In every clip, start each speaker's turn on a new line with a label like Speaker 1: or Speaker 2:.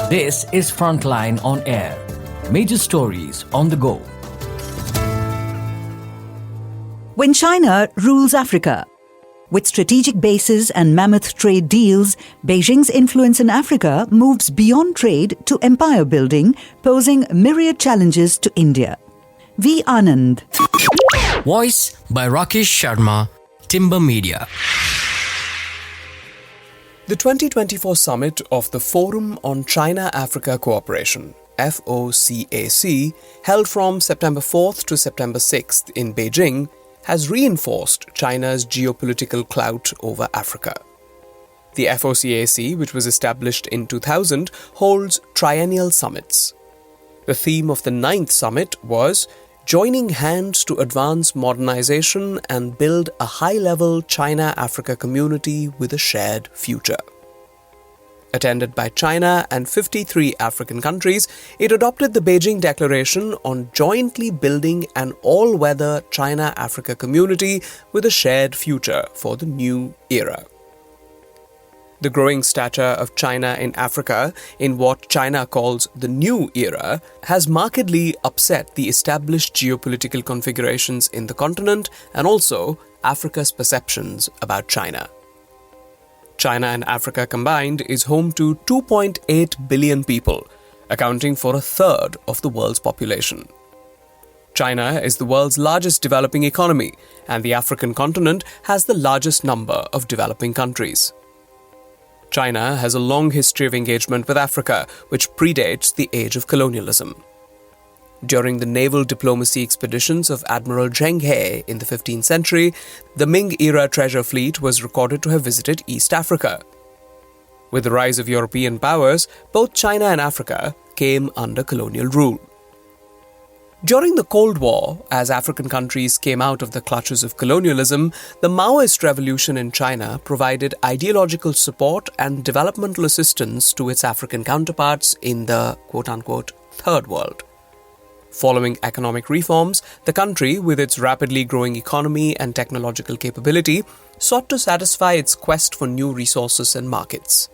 Speaker 1: This is Frontline on Air. Major stories on the go.
Speaker 2: When China rules Africa. With strategic bases and mammoth trade deals, Beijing's influence in Africa moves beyond trade to empire building, posing myriad challenges to India. V. Anand.
Speaker 3: Voice by Rakesh Sharma, Timber Media.
Speaker 4: The 2024 summit of the Forum on China-Africa Cooperation, FOCAC, held from September 4th to September 6th in Beijing, has reinforced China's geopolitical clout over Africa. The FOCAC, which was established in 2000, holds triennial summits. The theme of the 9th summit was joining hands to advance modernization and build a high-level China-Africa community with a shared future. Attended by China and 53 African countries, it adopted the Beijing Declaration on jointly building an all-weather China-Africa community with a shared future for the new era. The growing stature of China in Africa, in what China calls the new era, has markedly upset the established geopolitical configurations in the continent and also Africa's perceptions about China. China and Africa combined is home to 2.8 billion people, accounting for a third of the world's population. China is the world's largest developing economy, and the African continent has the largest number of developing countries. China has a long history of engagement with Africa, which predates the age of colonialism. During the naval diplomacy expeditions of Admiral Zheng He in the 15th century, the Ming-era treasure fleet was recorded to have visited East Africa. With the rise of European powers, both China and Africa came under colonial rule. During the Cold War, as African countries came out of the clutches of colonialism, the Maoist revolution in China provided ideological support and developmental assistance to its African counterparts in the quote-unquote Third World. Following economic reforms, the country, with its rapidly growing economy and technological capability, sought to satisfy its quest for new resources and markets.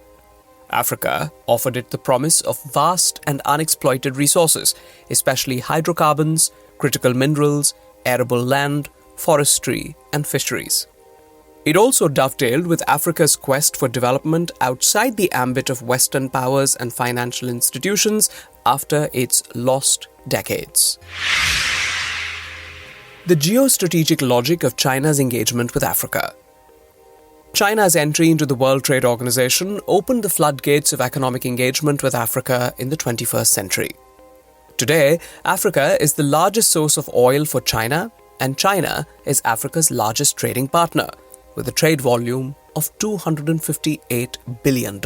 Speaker 4: Africa offered it the promise of vast and unexploited resources, especially hydrocarbons, critical minerals, arable land, forestry, and fisheries. It also dovetailed with Africa's quest for development outside the ambit of Western powers and financial institutions after its lost decades. The geostrategic logic of China's engagement with Africa. China's entry into the World Trade Organization opened the floodgates of economic engagement with Africa in the 21st century. Today, Africa is the largest source of oil for China, and China is Africa's largest trading partner, with a trade volume of $258 billion.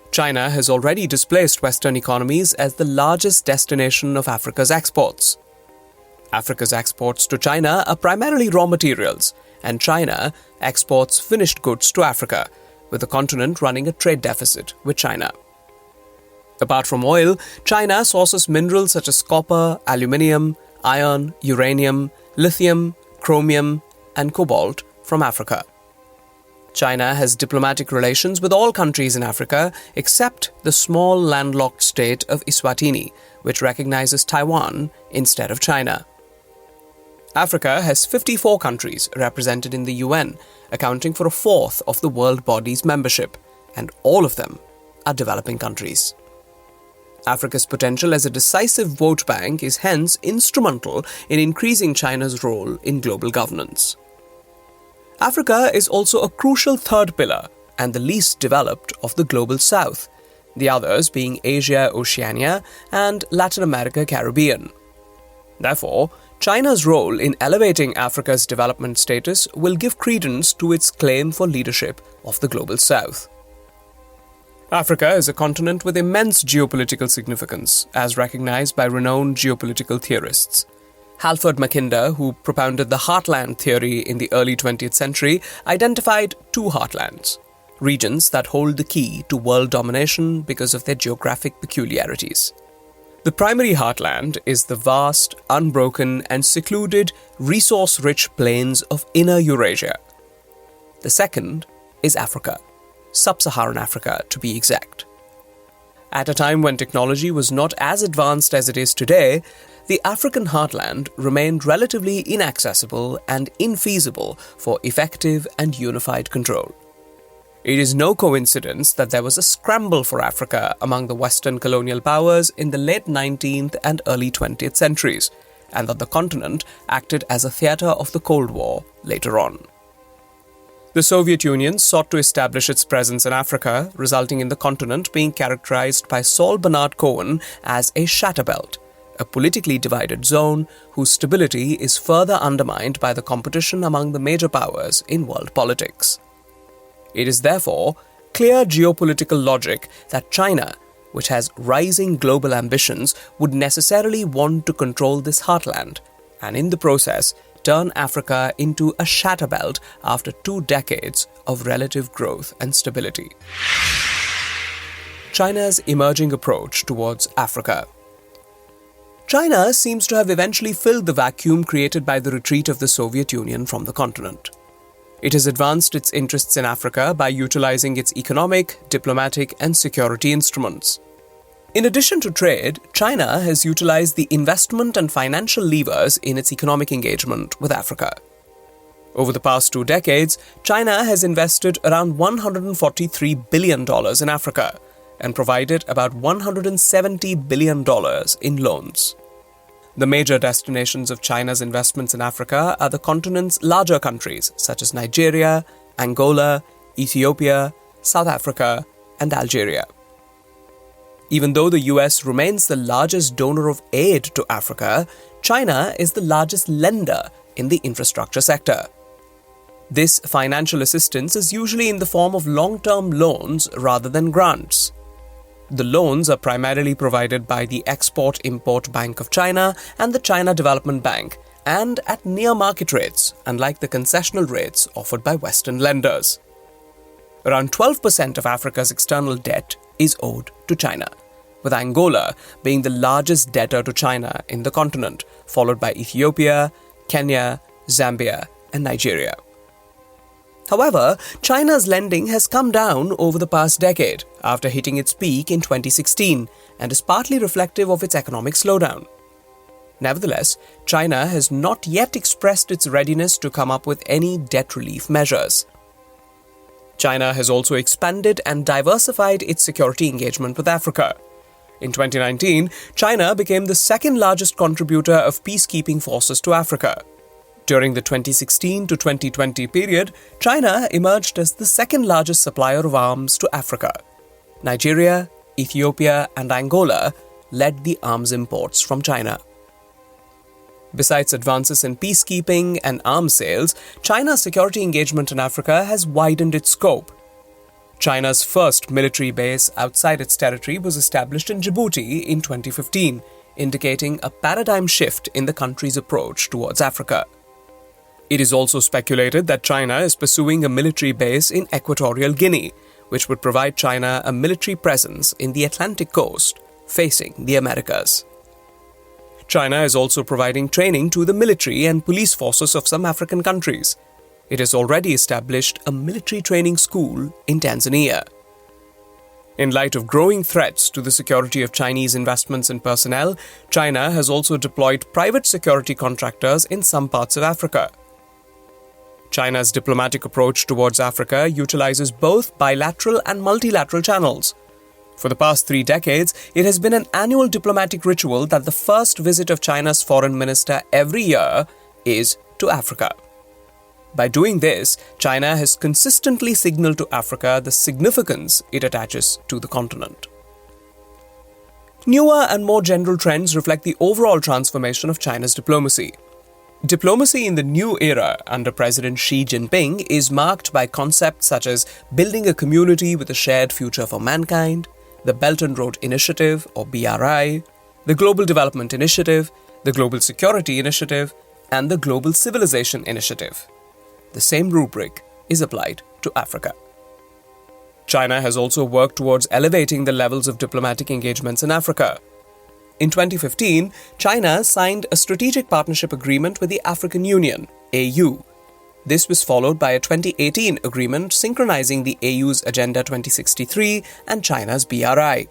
Speaker 4: China has already displaced Western economies as the largest destination of Africa's exports. Africa's exports to China are primarily raw materials, and China exports finished goods to Africa, with the continent running a trade deficit with China. Apart from oil, China sources minerals such as copper, aluminium, iron, uranium, lithium, chromium, and cobalt from Africa. China has diplomatic relations with all countries in Africa except the small landlocked state of Eswatini, which recognizes Taiwan instead of China. Africa has 54 countries represented in the UN, accounting for a fourth of the world body's membership, and all of them are developing countries. Africa's potential as a decisive vote bank is hence instrumental in increasing China's role in global governance. Africa is also a crucial third pillar and the least developed of the global south, the others being Asia, Oceania, and Latin America, Caribbean. Therefore, China's role in elevating Africa's development status will give credence to its claim for leadership of the global south. Africa is a continent with immense geopolitical significance, as recognized by renowned geopolitical theorists. Halford Mackinder, who propounded the heartland theory in the early 20th century, identified two heartlands, regions that hold the key to world domination because of their geographic peculiarities. The primary heartland is the vast, unbroken, and secluded, resource-rich plains of Inner Eurasia. The second is Africa, Sub-Saharan Africa to be exact. At a time when technology was not as advanced as it is today, the African heartland remained relatively inaccessible and infeasible for effective and unified control. It is no coincidence that there was a scramble for Africa among the Western colonial powers in the late 19th and early 20th centuries, and that the continent acted as a theatre of the Cold War later on. The Soviet Union sought to establish its presence in Africa, resulting in the continent being characterized by Saul Bernard Cohen as a shatterbelt, a politically divided zone whose stability is further undermined by the competition among the major powers in world politics. It is therefore clear geopolitical logic that China, which has rising global ambitions, would necessarily want to control this heartland, and in the process turn Africa into a shatterbelt after 2 decades of relative growth and stability. China's emerging approach towards Africa. China seems to have eventually filled the vacuum created by the retreat of the Soviet Union from the continent. It has advanced its interests in Africa by utilizing its economic, diplomatic, and security instruments. In addition to trade, China has utilized the investment and financial levers in its economic engagement with Africa. Over the past 2 decades, China has invested around $143 billion in Africa and provided about $170 billion in loans. The major destinations of China's investments in Africa are the continent's larger countries such as Nigeria, Angola, Ethiopia, South Africa, and Algeria. Even though the US remains the largest donor of aid to Africa, China is the largest lender in the infrastructure sector. This financial assistance is usually in the form of long-term loans rather than grants. The loans are primarily provided by the Export-Import Bank of China and the China Development Bank, and at near market rates, unlike the concessional rates offered by Western lenders. Around 12% of Africa's external debt is owed to China, with Angola being the largest debtor to China in the continent, followed by Ethiopia, Kenya, Zambia, and Nigeria. However, China's lending has come down over the past decade after hitting its peak in 2016 and is partly reflective of its economic slowdown. Nevertheless, China has not yet expressed its readiness to come up with any debt relief measures. China has also expanded and diversified its security engagement with Africa. In 2019, China became the second largest contributor of peacekeeping forces to Africa. During the 2016 to 2020 period, China emerged as the second largest supplier of arms to Africa. Nigeria, Ethiopia, and Angola led the arms imports from China. Besides advances in peacekeeping and arms sales, China's security engagement in Africa has widened its scope. China's first military base outside its territory was established in Djibouti in 2015, indicating a paradigm shift in the country's approach towards Africa. It is also speculated that China is pursuing a military base in Equatorial Guinea, which would provide China a military presence in the Atlantic coast, facing the Americas. China is also providing training to the military and police forces of some African countries. It has already established a military training school in Tanzania. In light of growing threats to the security of Chinese investments in personnel, China has also deployed private security contractors in some parts of Africa. China's diplomatic approach towards Africa utilizes both bilateral and multilateral channels. For the past 3 decades, it has been an annual diplomatic ritual that the first visit of China's foreign minister every year is to Africa. By doing this, China has consistently signaled to Africa the significance it attaches to the continent. Newer and more general trends reflect the overall transformation of China's diplomacy. Diplomacy in the new era under President Xi Jinping is marked by concepts such as building a community with a shared future for mankind, the Belt and Road Initiative, or BRI, the Global Development Initiative, the Global Security Initiative, and the Global Civilization Initiative. The same rubric is applied to Africa. China has also worked towards elevating the levels of diplomatic engagements in Africa. In 2015, China signed a strategic partnership agreement with the African Union, AU. This was followed by a 2018 agreement synchronizing the AU's Agenda 2063 and China's BRI.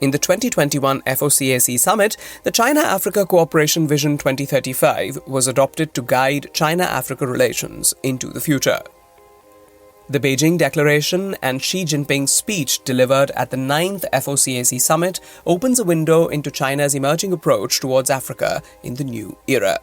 Speaker 4: In the 2021 FOCAC summit, the China-Africa Cooperation Vision 2035 was adopted to guide China-Africa relations into the future. The Beijing Declaration and Xi Jinping's speech delivered at the 9th FOCAC summit opens a window into China's emerging approach towards Africa in the new era.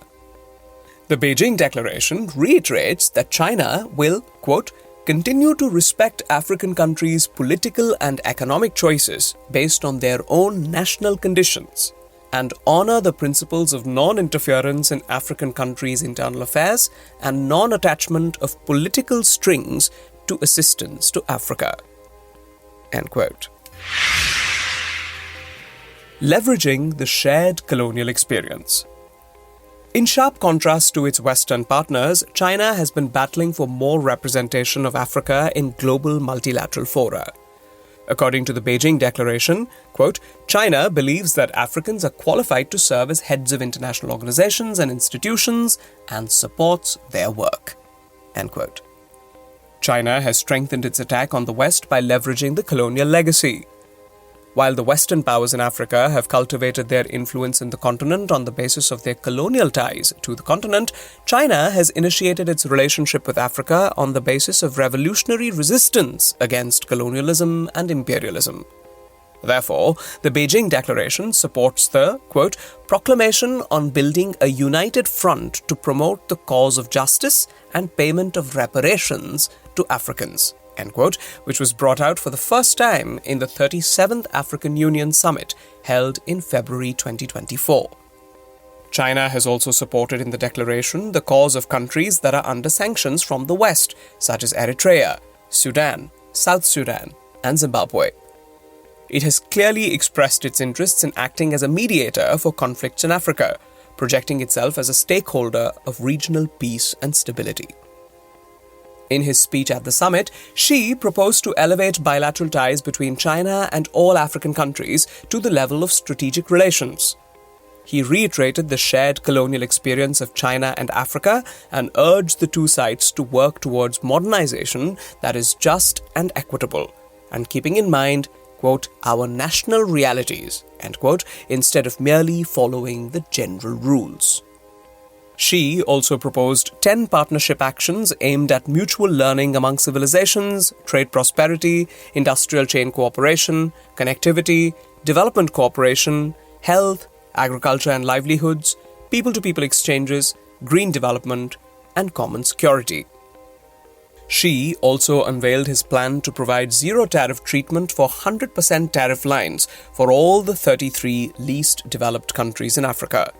Speaker 4: The Beijing Declaration reiterates that China will, quote, continue to respect African countries' political and economic choices based on their own national conditions and honor the principles of non-interference in African countries' internal affairs and non-attachment of political strings to assistance to Africa. End quote. Leveraging the shared colonial experience. In sharp contrast to its Western partners, China has been battling for more representation of Africa in global multilateral fora. According to the Beijing Declaration, quote, China believes that Africans are qualified to serve as heads of international organizations and institutions and supports their work. End quote. China has strengthened its attack on the West by leveraging the colonial legacy. While the Western powers in Africa have cultivated their influence in the continent on the basis of their colonial ties to the continent, China has initiated its relationship with Africa on the basis of revolutionary resistance against colonialism and imperialism. Therefore, the Beijing Declaration supports the, quote, proclamation on building a united front to promote the cause of justice and payment of reparations to Africans, end quote, which was brought out for the first time in the 37th African Union Summit held in February 2024. China has also supported in the declaration the cause of countries that are under sanctions from the West, such as Eritrea, Sudan, South Sudan, and Zimbabwe. It has clearly expressed its interests in acting as a mediator for conflicts in Africa, projecting itself as a stakeholder of regional peace and stability. In his speech at the summit, Xi proposed to elevate bilateral ties between China and all African countries to the level of strategic relations. He reiterated the shared colonial experience of China and Africa and urged the two sides to work towards modernization that is just and equitable, and keeping in mind, quote, our national realities, end quote, instead of merely following the general rules. Xi also proposed 10 partnership actions aimed at mutual learning among civilizations, trade prosperity, industrial chain cooperation, connectivity, development cooperation, health, agriculture and livelihoods, people-to-people exchanges, green development, and common security. Xi also unveiled his plan to provide zero-tariff treatment for 100% tariff lines for all the 33 least developed countries in Africa,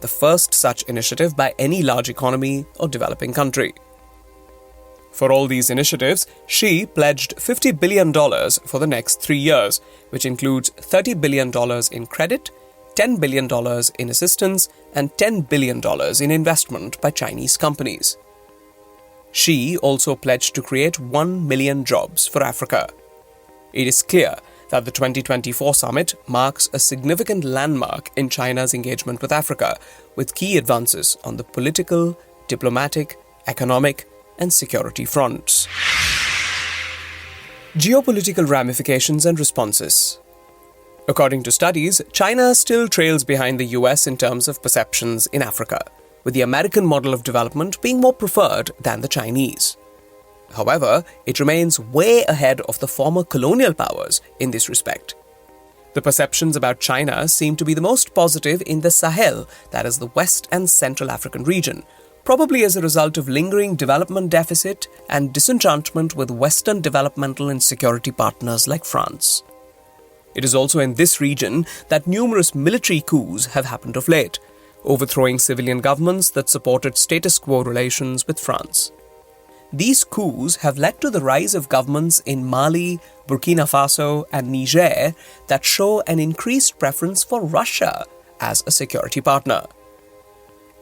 Speaker 4: the first such initiative by any large economy or developing country. For all these initiatives, Xi pledged $50 billion for the next 3 years, which includes $30 billion in credit, $10 billion in assistance, and $10 billion in investment by Chinese companies. Xi also pledged to create 1 million jobs for Africa. It is clear that the 2024 summit marks a significant landmark in China's engagement with Africa, with key advances on the political, diplomatic, economic, and security fronts. Geopolitical ramifications and responses. According to studies, China still trails behind the US in terms of perceptions in Africa, with the American model of development being more preferred than the Chinese. However, it remains way ahead of the former colonial powers in this respect. The perceptions about China seem to be the most positive in the Sahel, that is the West and Central African region, probably as a result of lingering development deficit and disenchantment with Western developmental and security partners like France. It is also in this region that numerous military coups have happened of late, overthrowing civilian governments that supported status quo relations with France. These coups have led to the rise of governments in Mali, Burkina Faso, and Niger that show an increased preference for Russia as a security partner.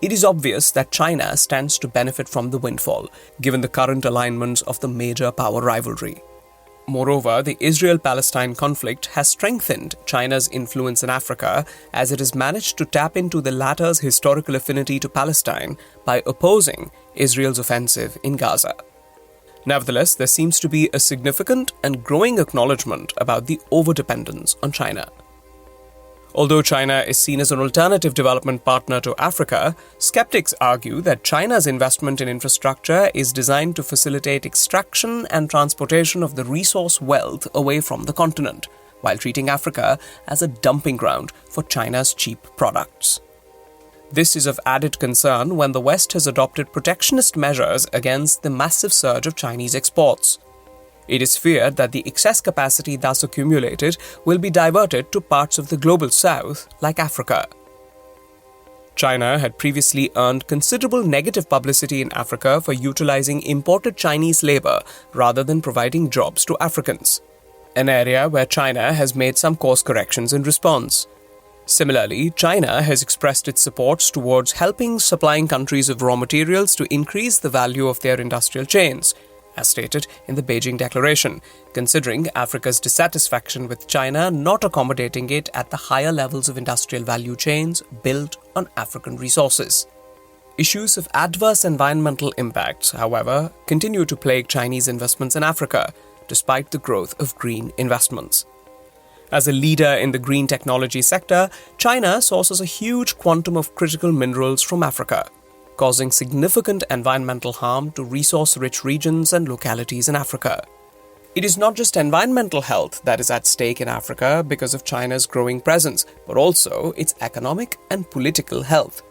Speaker 4: It is obvious that China stands to benefit from the windfall, given the current alignments of the major power rivalry. Moreover, the Israel-Palestine conflict has strengthened China's influence in Africa as it has managed to tap into the latter's historical affinity to Palestine by opposing Israel's offensive in Gaza. Nevertheless, there seems to be a significant and growing acknowledgement about the overdependence on China. Although China is seen as an alternative development partner to Africa, skeptics argue that China's investment in infrastructure is designed to facilitate extraction and transportation of the resource wealth away from the continent, while treating Africa as a dumping ground for China's cheap products. This is of added concern when the West has adopted protectionist measures against the massive surge of Chinese exports. It is feared that the excess capacity thus accumulated will be diverted to parts of the global south, like Africa. China had previously earned considerable negative publicity in Africa for utilizing imported Chinese labor rather than providing jobs to Africans, an area where China has made some course corrections in response. Similarly, China has expressed its supports towards helping supplying countries of raw materials to increase the value of their industrial chains, as stated in the Beijing Declaration, considering Africa's dissatisfaction with China not accommodating it at the higher levels of industrial value chains built on African resources. Issues of adverse environmental impacts, however, continue to plague Chinese investments in Africa, despite the growth of green investments. As a leader in the green technology sector, China sources a huge quantum of critical minerals from Africa, causing significant environmental harm to resource-rich regions and localities in Africa. It is not just environmental health that is at stake in Africa because of China's growing presence, but also its economic and political health.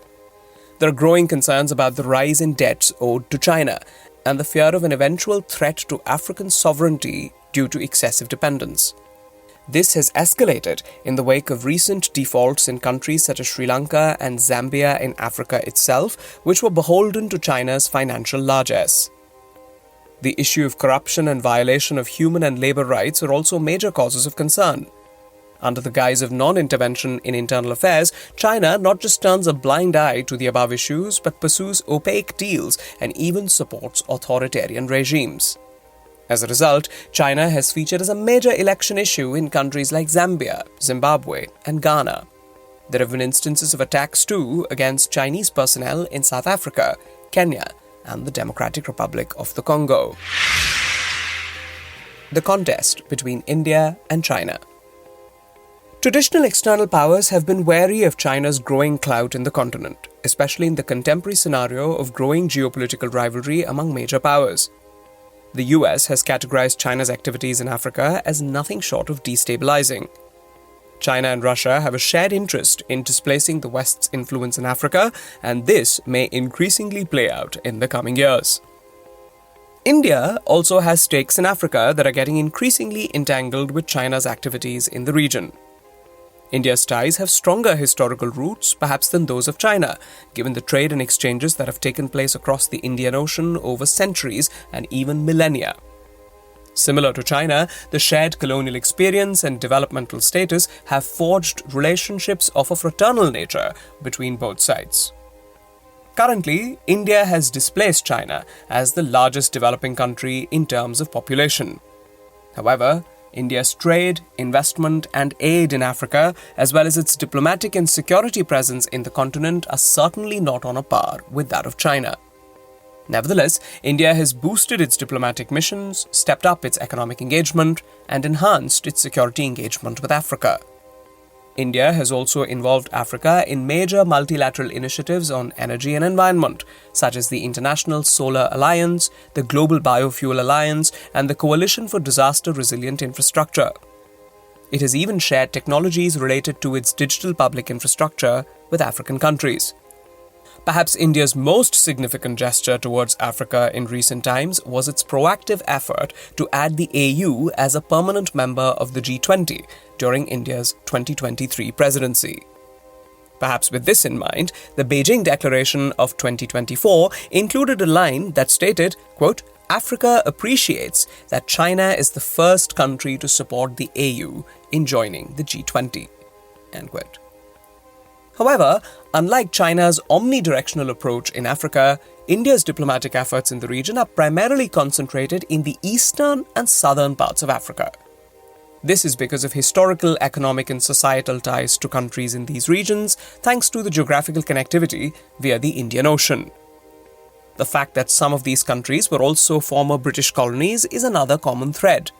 Speaker 4: There are growing concerns about the rise in debts owed to China and the fear of an eventual threat to African sovereignty due to excessive dependence. This has escalated in the wake of recent defaults in countries such as Sri Lanka and Zambia in Africa itself, which were beholden to China's financial largesse. The issue of corruption and violation of human and labor rights are also major causes of concern. Under the guise of non-intervention in internal affairs, China not just turns a blind eye to the above issues, but pursues opaque deals and even supports authoritarian regimes. As a result, China has featured as a major election issue in countries like Zambia, Zimbabwe, and Ghana. There have been instances of attacks too against Chinese personnel in South Africa, Kenya, and the Democratic Republic of the Congo. The contest between India and China. Traditional external powers have been wary of China's growing clout in the continent, especially in the contemporary scenario of growing geopolitical rivalry among major powers. The US has categorized China's activities in Africa as nothing short of destabilizing. China and Russia have a shared interest in displacing the West's influence in Africa, and this may increasingly play out in the coming years. India also has stakes in Africa that are getting increasingly entangled with China's activities in the region. India's ties have stronger historical roots, perhaps than those of China, given the trade and exchanges that have taken place across the Indian Ocean over centuries and even millennia. Similar to China, the shared colonial experience and developmental status have forged relationships of a fraternal nature between both sides. Currently, India has displaced China as the largest developing country in terms of population. However, India's trade, investment, and aid in Africa, as well as its diplomatic and security presence in the continent, are certainly not on a par with that of China. Nevertheless, India has boosted its diplomatic missions, stepped up its economic engagement, and enhanced its security engagement with Africa. India has also involved Africa in major multilateral initiatives on energy and environment, such as the International Solar Alliance, the Global Biofuel Alliance, and the Coalition for Disaster-Resilient Infrastructure. It has even shared technologies related to its digital public infrastructure with African countries. Perhaps India's most significant gesture towards Africa in recent times was its proactive effort to add the AU as a permanent member of the G20 during India's 2023 presidency. Perhaps with this in mind, the Beijing Declaration of 2024 included a line that stated, quote, "Africa appreciates that China is the first country to support the AU in joining the G20." End quote. However, unlike China's omnidirectional approach in Africa, India's diplomatic efforts in the region are primarily concentrated in the eastern and southern parts of Africa. This is because of historical, economic, and societal ties to countries in these regions, thanks to the geographical connectivity via the Indian Ocean. The fact that some of these countries were also former British colonies is another common thread.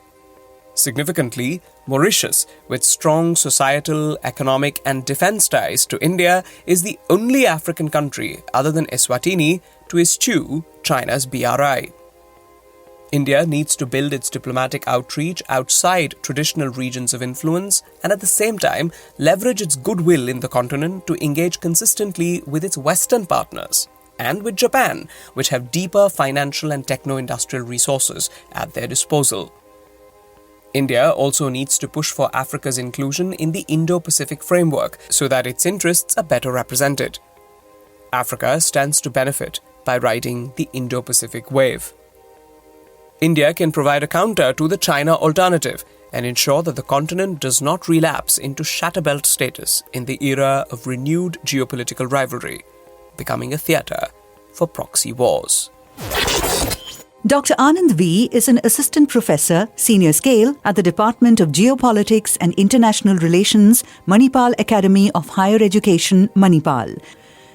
Speaker 4: Significantly, Mauritius, with strong societal, economic, and defense ties to India, is the only African country other than Eswatini to eschew China's BRI. India needs to build its diplomatic outreach outside traditional regions of influence and at the same time leverage its goodwill in the continent to engage consistently with its Western partners and with Japan, which have deeper financial and techno-industrial resources at their disposal. India also needs to push for Africa's inclusion in the Indo-Pacific framework so that its interests are better represented. Africa stands to benefit by riding the Indo-Pacific wave. India can provide a counter to the China alternative and ensure that the continent does not relapse into shatterbelt status in the era of renewed geopolitical rivalry, becoming a theatre for proxy wars.
Speaker 2: Dr. Anand V. is an assistant professor, senior scale, at the Department of Geopolitics and International Relations, Manipal Academy of Higher Education, Manipal.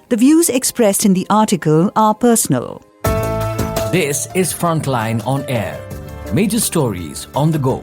Speaker 2: The views expressed in the article are personal.
Speaker 1: This is Frontline on Air. Major stories on the go.